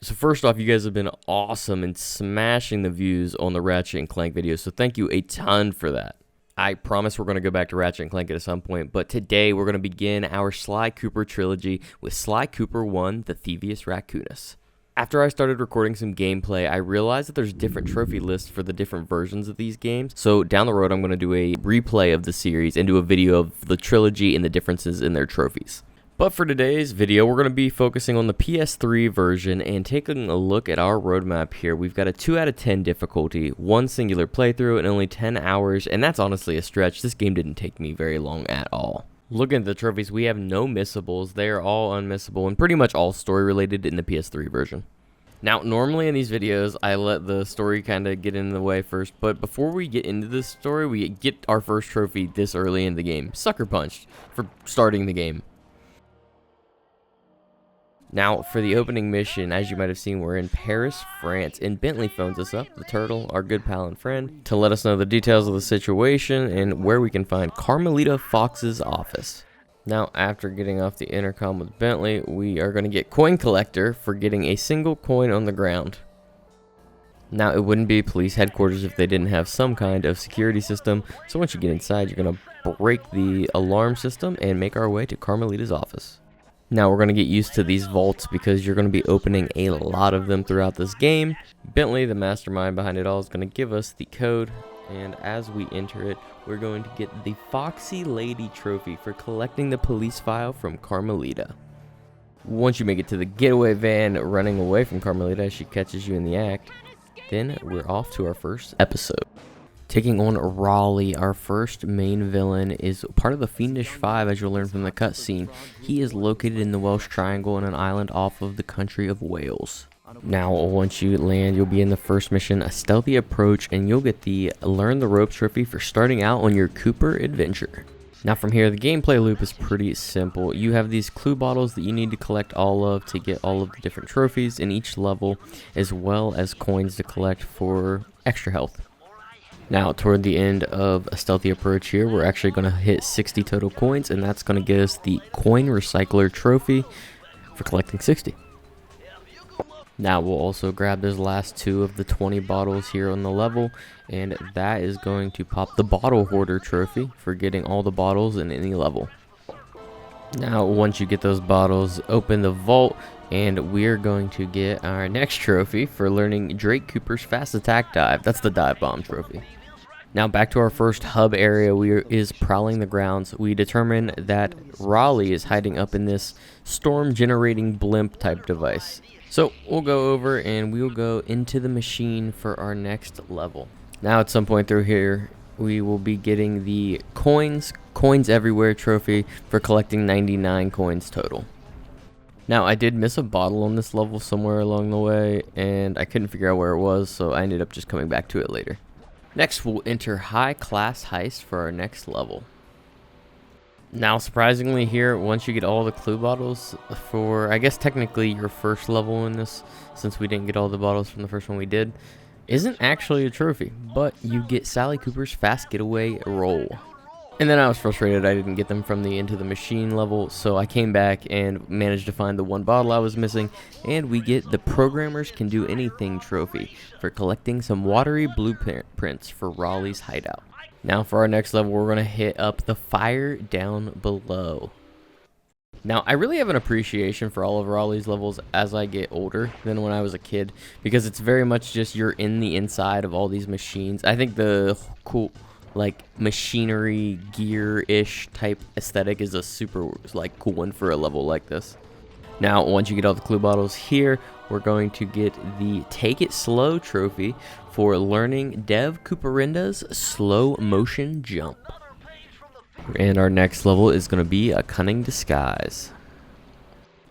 So first off, you guys have been awesome in smashing the views on the Ratchet and Clank videos, so thank you a ton for that. I promise we're going to go back to Ratchet and Clank at some point, but today we're going to begin our Sly Cooper trilogy with Sly Cooper 1, The Thievius Raccoonus. After I started recording some gameplay, I realized that there's different trophy lists for the different versions of these games. So down the road, I'm going to do a replay of the series and do a video of the trilogy and the differences in their trophies. But for today's video, we're going to be focusing on the PS3 version and taking a look at our roadmap here. We've got a 2 out of 10 difficulty, 1 singular playthrough, and only 10 hours, and that's honestly a stretch. This game didn't take me very long at all. Looking at the trophies, we have no missables. They are all unmissable and pretty much all story related in the PS3 version. Now, normally in these videos, I let the story kind of get in the way first, but before we get into this story, we get our first trophy this early in the game. Sucker punched for starting the game. Now, for the opening mission, as you might have seen, we're in Paris, France, and Bentley phones us up, the turtle, our good pal and friend, to let us know the details of the situation and where we can find Carmelita Fox's office. Now, after getting off the intercom with Bentley, we are going to get Coin Collector for getting a single coin on the ground. Now, it wouldn't be police headquarters if they didn't have some kind of security system, so once you get inside, you're going to break the alarm system and make our way to Carmelita's office. Now we're going to get used to these vaults because you're going to be opening a lot of them throughout this game. Bentley, the mastermind behind it all, is going to give us the code, and as we enter it, we're going to get the Foxy Lady trophy for collecting the police file from Carmelita. Once you make it to the getaway van running away from Carmelita as she catches you in the act, then we're off to our first episode. Taking on Raleigh, our first main villain, is part of the Fiendish Five, as you'll learn from the cutscene. He is located in the Welsh Triangle on an island off of the country of Wales. Now, once you land, you'll be in the first mission, a stealthy approach, and you'll get the Learn the Ropes trophy for starting out on your Cooper adventure. Now from here, the gameplay loop is pretty simple. You have these clue bottles that you need to collect all of to get all of the different trophies in each level, as well as coins to collect for extra health. Now, toward the end of a stealthy approach here, we're actually going to hit 60 total coins, and that's going to get us the Coin Recycler trophy for collecting 60. Now, we'll also grab those last 2 of the 20 bottles here on the level, and that is going to pop the Bottle Hoarder trophy for getting all the bottles in any level. Now, once you get those bottles, open the vault, and we're going to get our next trophy for learning Drake Cooper's Fast Attack Dive. That's the Dive Bomb trophy. Now back to our first hub area, is prowling the grounds. We determine that Raleigh is hiding up in this storm generating blimp type device. So we'll go over and we'll go into the machine for our next level. Now at some point through here, we will be getting the Coins Everywhere trophy for collecting 99 coins total. Now, I did miss a bottle on this level somewhere along the way, and I couldn't figure out where it was, so I ended up just coming back to it later. Next, we'll enter High Class Heist for our next level. Now, surprisingly here, once you get all the clue bottles for, I guess technically your first level in this, since we didn't get all the bottles from the first one we did, isn't actually a trophy, but you get Sally Cooper's Fast Getaway Roll. And then I was frustrated I didn't get them from the Into the Machine level, so I came back and managed to find the one bottle I was missing, and we get the Programmers Can Do Anything trophy for collecting some watery blueprints for Raleigh's hideout. Now for our next level, we're going to hit up the Fire Down Below. Now, I really have an appreciation for all of Raleigh's levels as I get older than when I was a kid, because it's very much just you're in the inside of all these machines. I think the cool, like, machinery gear-ish type aesthetic is a super cool one for a level like this. Now once you get all the clue bottles here, we're going to get the Take It Slow trophy for learning Dev Cooperinda's slow motion jump. And our next level is going to be a Cunning Disguise.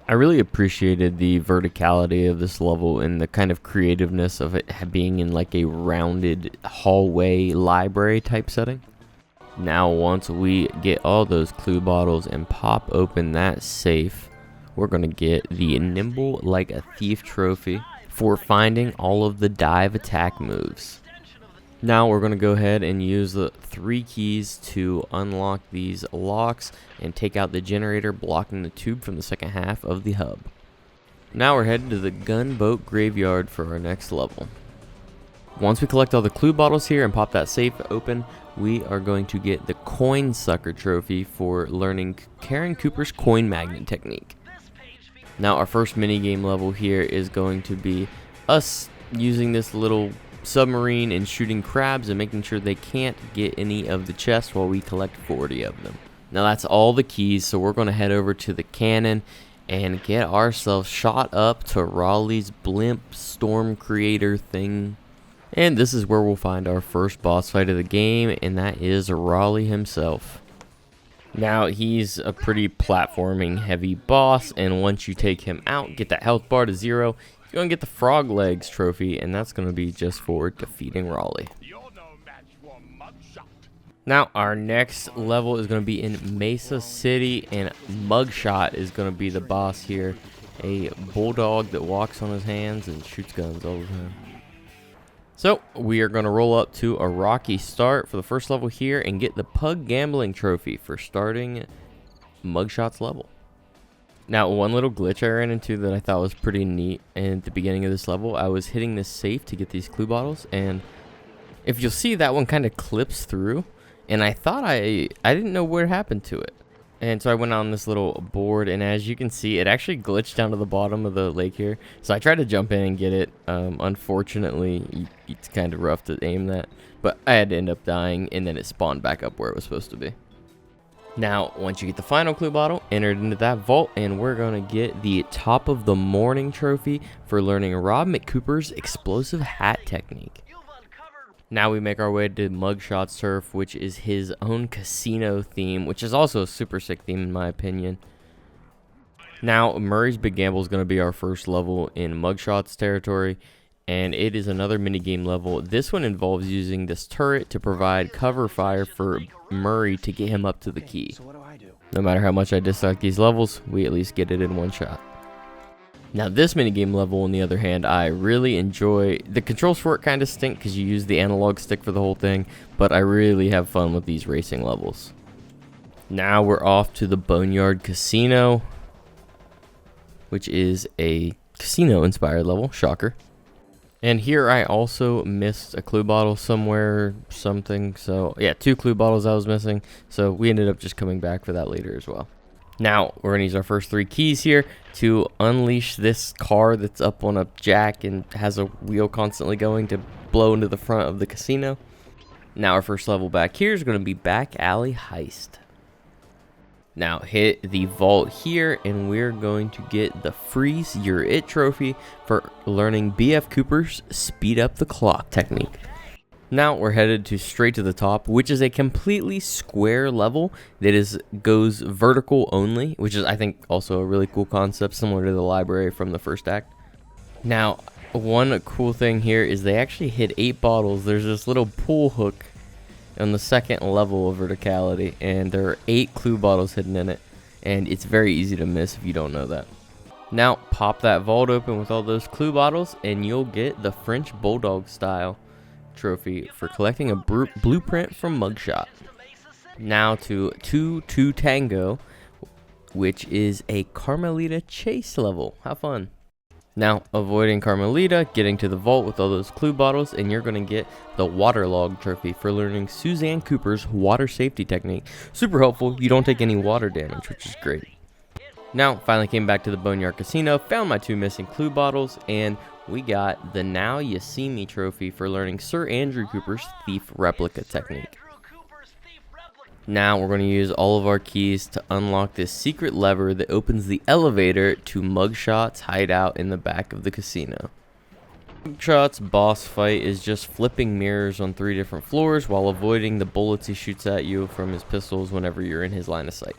I really appreciated the verticality of this level and the kind of creativeness of it being in like a rounded hallway library type setting. Now once we get all those clue bottles and pop open that safe, we're going to get the Nimble Like a Thief trophy for finding all of the dive attack moves. Now we're going to go ahead and use the 3 keys to unlock these locks and take out the generator blocking the tube from the second half of the hub. Now we're headed to the gunboat graveyard for our next level. Once we collect all the clue bottles here and pop that safe open, we are going to get the coin sucker trophy for learning Karen Cooper's coin magnet technique. Now our first minigame level here is going to be us using this little submarine and shooting crabs and making sure they can't get any of the chests while we collect 40 of them. Now that's all the keys, so we're going to head over to the cannon and get ourselves shot up to Raleigh's blimp storm creator thing. And this is where we'll find our first boss fight of the game, and that is Raleigh himself. Now he's a pretty platforming heavy boss, and once you take him out, get that health bar to 0, you're going to get the frog legs trophy, and that's going to be just for defeating Raleigh. Now our next level is going to be in Mesa City, and Mugshot is going to be the boss here. A bulldog that walks on his hands and shoots guns all the time. So we are going to roll up to a rocky start for the first level here and get the Pug Gambling Trophy for starting Mugshot's level. Now one little glitch I ran into that I thought was pretty neat, and at the beginning of this level I was hitting this safe to get these clue bottles, and if you'll see, that one kind of clips through, and I thought I didn't know what happened to it. And so I went on this little board, and as you can see, it actually glitched down to the bottom of the lake here. So I tried to jump in and get it. Unfortunately, it's kind of rough to aim that, but I had to end up dying, and then it spawned back up where it was supposed to be. Now, once you get the final clue bottle, enter it into that vault, and we're going to get the Top of the Morning trophy for learning Rob McCooper's explosive hat technique. Now we make our way to Mugshot's turf, which is his own casino theme, which is also a super sick theme in my opinion. Now, Murray's Big Gamble is going to be our first level in Mugshot's territory, and it is another minigame level. This one involves using this turret to provide cover fire for Murray to get him up to the key. No matter how much I dislike these levels, we at least get it in one shot. Now this minigame level, on the other hand, I really enjoy. The controls for it kind of stink because you use the analog stick for the whole thing, but I really have fun with these racing levels. Now we're off to the Boneyard Casino, which is a casino-inspired level, shocker. And here I also missed a clue bottle somewhere, something. So yeah, 2 clue bottles I was missing. So we ended up just coming back for that later as well. Now we're gonna use our first 3 keys here to unleash this car that's up on a jack and has a wheel constantly going to blow into the front of the casino. Now our first level back here is gonna be Back Alley Heist. Now hit the vault here, and we're going to get the Freeze You're It trophy for learning BF Cooper's Speed Up the Clock technique. Now we're headed to straight to the top, which is a completely square level that goes vertical only, which is I think also a really cool concept, similar to the library from the first act. Now one cool thing here is they actually hit 8 bottles. There's this little pull hook on the second level of verticality, and there are 8 clue bottles hidden in it, and it's very easy to miss if you don't know that. Now pop that vault open with all those clue bottles, and you'll get the French Bulldog style trophy for collecting a blueprint from Mugshot. Now to 2 Tango, which is a Carmelita chase level. Have fun. Now, avoiding Carmelita, getting to the vault with all those clue bottles, and you're going to get the Waterlog trophy for learning Suzanne Cooper's water safety technique. Super helpful. You don't take any water damage, which is great. Now, finally came back to the Boneyard Casino, found my 2 missing clue bottles, and we got the Now You See Me trophy for learning Sir Andrew Cooper's thief replica technique. Now we're going to use all of our keys to unlock this secret lever that opens the elevator to Mugshot's hideout in the back of the casino. Mugshot's boss fight is just flipping mirrors on 3 different floors while avoiding the bullets he shoots at you from his pistols whenever you're in his line of sight.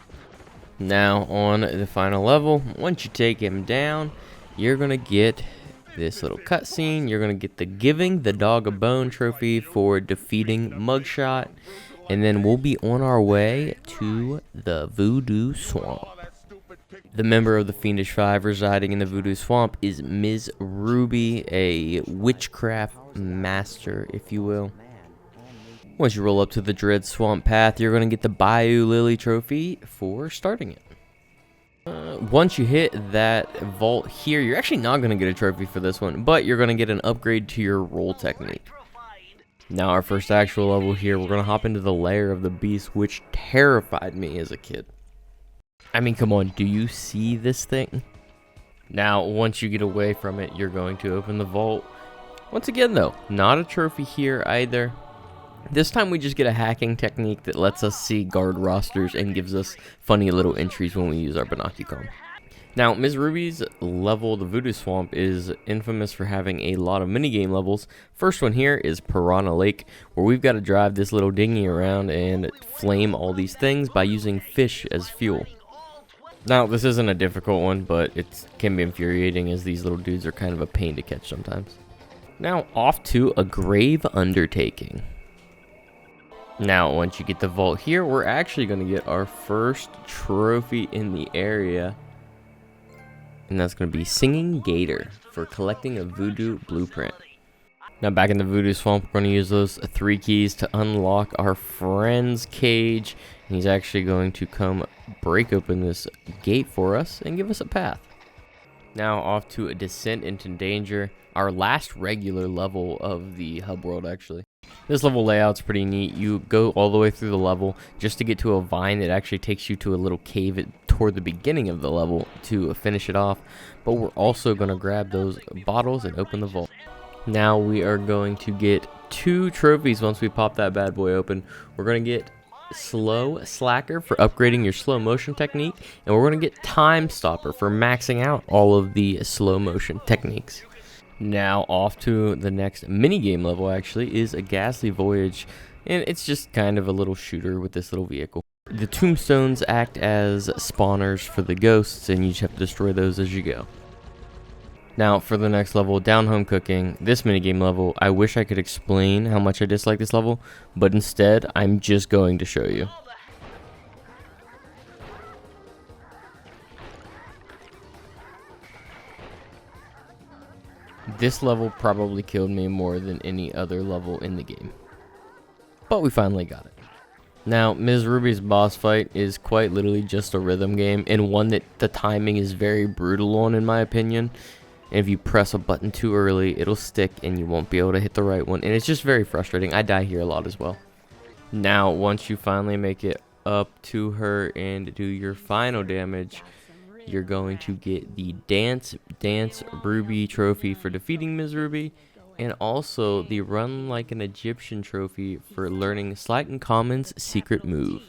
Now on the final level, once you take him down, you're going to get this little cutscene. You're going to get the Giving the Dog a Bone trophy for defeating Mugshot. And then we'll be on our way to the Voodoo Swamp. The member of the Fiendish Five residing in the Voodoo Swamp is Ms. Ruby, a witchcraft master, if you will. Once you roll up to the Dread Swamp Path, you're going to get the Bayou Lily trophy for starting it. Once you hit that vault here, you're actually not going to get a trophy for this one, but you're going to get an upgrade to your roll technique. Now our first actual level here, we're going to hop into the lair of the beast, which terrified me as a kid. I mean, come on, do you see this thing? Now, once you get away from it, you're going to open the vault. Once again, though, not a trophy here either. This time we just get a hacking technique that lets us see guard rosters and gives us funny little entries when we use our binoculcom. Now, Ms. Ruby's level, the Voodoo Swamp, is infamous for having a lot of minigame levels. First one here is Piranha Lake, where we've got to drive this little dinghy around and flame all these things by using fish as fuel. Now, this isn't a difficult one, but it can be infuriating as these little dudes are kind of a pain to catch sometimes. Now, off to a grave undertaking. Now, once you get the vault here, we're actually going to get our first trophy in the area. And that's going to be Singing Gator for collecting a voodoo blueprint. Now, back in the Voodoo Swamp, we're going to use those 3 keys to unlock our friend's cage. And he's actually going to come break open this gate for us and give us a path. Now, off to a descent into danger. Our last regular level of the hub world, actually. This level layout's pretty neat. You go all the way through the level just to get to a vine that actually takes you to a little cave toward the beginning of the level to finish it off. But we're also going to grab those bottles and open the vault. Now we are going to get 2 trophies once we pop that bad boy open. We're going to get Slow Slacker for upgrading your slow motion technique, and we're going to get Time Stopper for maxing out all of the slow motion techniques. Now off to the next minigame level actually is a Ghastly Voyage, and it's just kind of a little shooter with this little vehicle. The tombstones act as spawners for the ghosts, and you just have to destroy those as you go. Now for the next level, Down Home Cooking, this minigame level, I wish I could explain how much I dislike this level, but instead I'm just going to show you. This level probably killed me more than any other level in the game. But we finally got it. Now, Ms. Ruby's boss fight is quite literally just a rhythm game, and one that the timing is very brutal on, in my opinion. And if you press a button too early, it'll stick and you won't be able to hit the right one. And it's just very frustrating. I die here a lot as well. Now, once you finally make it up to her and do your final damage, you're going to get the Dance Ruby trophy for defeating Ms. Ruby, and also the Run Like an Egyptian trophy for learning Slight Common's secret move.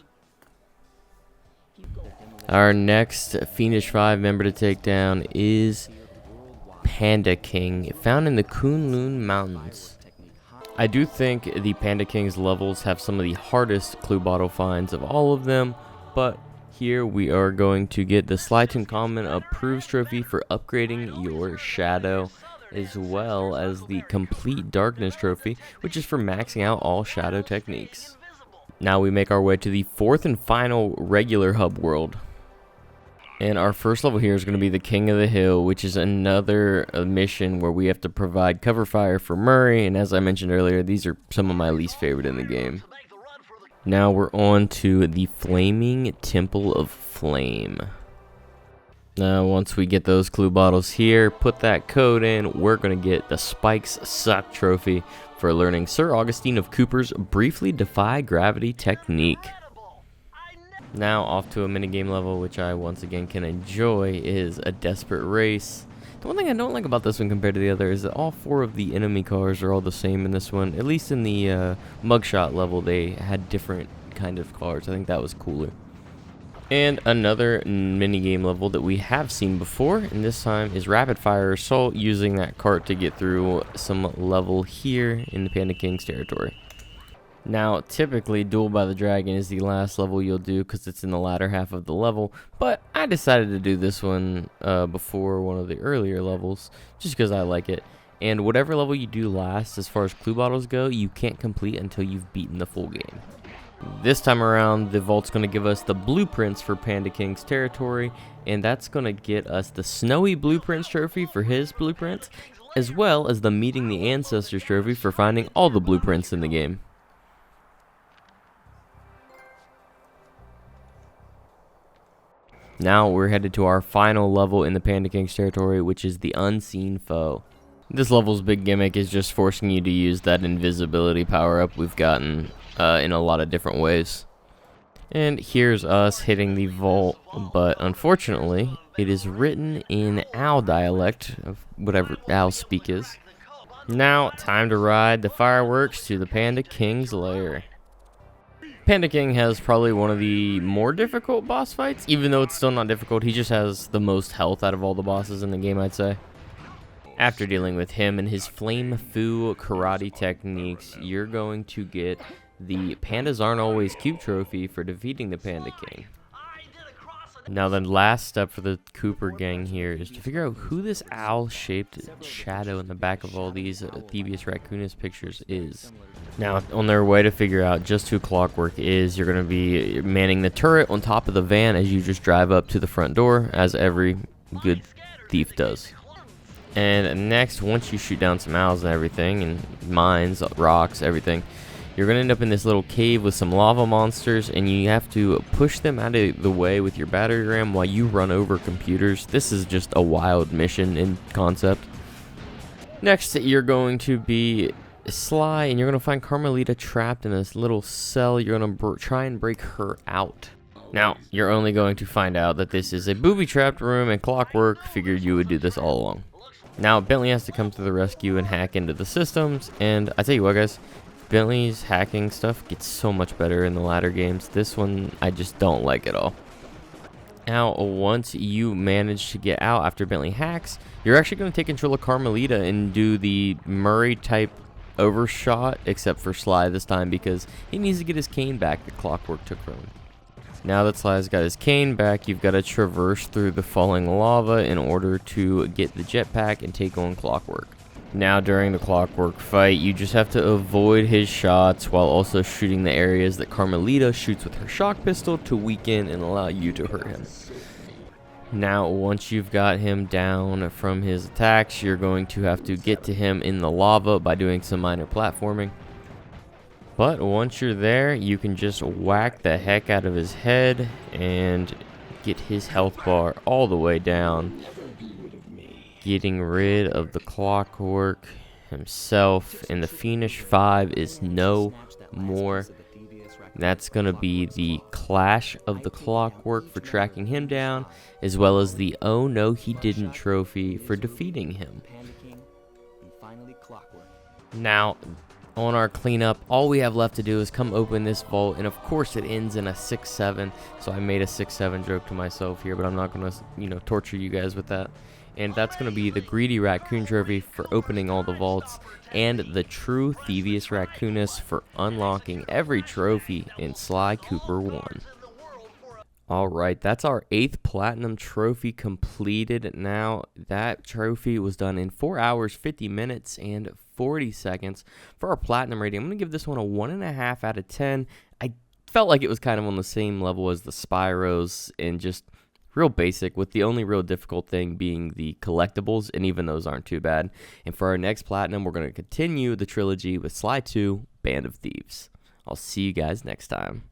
Our next Fiendish 5 member to take down is Panda King, found in the Kunlun Mountains. I do think the Panda King's levels have some of the hardest clue bottle finds of all of them, but here we are going to get the Slight Common Approves trophy for upgrading your shadow, as well as the Complete Darkness trophy, which is for maxing out all shadow techniques. Now we make our way to the 4th and final regular hub world. And our first level here is going to be the King of the Hill, which is another mission where we have to provide cover fire for Murray, and as I mentioned earlier, these are some of my least favorite in the game. Now we're on to the Flaming Temple of Flame. Now once we get those clue bottles here, put that code in, we're going to get the Spikes Suck trophy for learning Sir Augustine of Cooper's Briefly Defy Gravity technique. Now off to a minigame level, which I once again can enjoy, is a Desperate Race. The one thing I don't like about this one compared to the other is that all 4 of the enemy cars are all the same in this one. At least in the mugshot level, they had different kind of cars. I think that was cooler. And another minigame level that we have seen before, and this time is Rapid Fire Assault, using that cart to get through some level here in the Panda King's territory. Now, typically, Duel by the Dragon is the last level you'll do because it's in the latter half of the level, but I decided to do this one before one of the earlier levels, just because I like it. And whatever level you do last, as far as clue bottles go, you can't complete until you've beaten the full game. This time around, the vault's going to give us the blueprints for Panda King's territory, and that's going to get us the Snowy Blueprints trophy for his blueprints, as well as the Meeting the Ancestors trophy for finding all the blueprints in the game. Now we're headed to our final level in the Panda King's territory, which is the Unseen Foe. This level's big gimmick is just forcing you to use that invisibility power-up we've gotten in a lot of different ways. And here's us hitting the vault, but unfortunately, it is written in owl dialect, of whatever owl speak is. Now, time to ride the fireworks to the Panda King's lair. Panda King has probably one of the more difficult boss fights, even though it's still not difficult. He just has the most health out of all the bosses in the game, I'd say. After dealing with him and his flame fu karate techniques, you're going to get the Pandas Aren't Always Cute trophy for defeating the Panda King. Now the last step for the Cooper gang here is to figure out who this owl-shaped shadow in the back of all these Thievius Raccoonus pictures is. Now, on their way to figure out just who Clockwork is, you're going to be manning the turret on top of the van as you just drive up to the front door, as every good thief does. And next, once you shoot down some owls and everything, and mines, rocks, everything, you're going to end up in this little cave with some lava monsters, and you have to push them out of the way with your battery ram while you run over computers. This is just a wild mission in concept. Next, you're going to be Sly, and you're going to find Carmelita trapped in this little cell. You're going to try and break her out. Now, you're only going to find out that this is a booby-trapped room, and Clockwork figured you would do this all along. Now, Bentley has to come to the rescue and hack into the systems, and I tell you what, guys, Bentley's hacking stuff gets so much better in the latter games. This one, I just don't like at all. Now, once you manage to get out after Bentley hacks, you're actually going to take control of Carmelita and do the Murray-type overshot, except for Sly this time, because he needs to get his cane back that Clockwork took from him. Now that Sly's got his cane back, you've got to traverse through the falling lava in order to get the jetpack and take on Clockwork. Now during the Clockwork fight, you just have to avoid his shots while also shooting the areas that Carmelita shoots with her shock pistol to weaken and allow you to hurt him. Now once you've got him down from his attacks, you're going to have to get to him in the lava by doing some minor platforming. But once you're there, you can just whack the heck out of his head and get his health bar all the way down, getting rid of the Clockwork himself, and the Fiendish 5 is no more. That's going to be the Clash of the Clockwork for tracking him down, as well as the Oh No He Didn't trophy for defeating him. Now, on our cleanup, all we have left to do is come open this vault, and of course it ends in a 6-7, so I made a 6-7 joke to myself here, but I'm not going to, torture you guys with that. And that's going to be the Greedy Raccoon trophy for opening all the vaults, and the True Thievius Raccoonus for unlocking every trophy in Sly Cooper 1. Alright, that's our 8th Platinum trophy completed. Now, that trophy was done in 4 hours, 50 minutes, and 40 seconds. For our Platinum rating, I'm going to give this one a 1.5 out of 10. I felt like it was kind of on the same level as the Spyros, and just real basic, with the only real difficult thing being the collectibles, and even those aren't too bad. And for our next Platinum, we're going to continue the trilogy with Sly 2, Band of Thieves. I'll see you guys next time.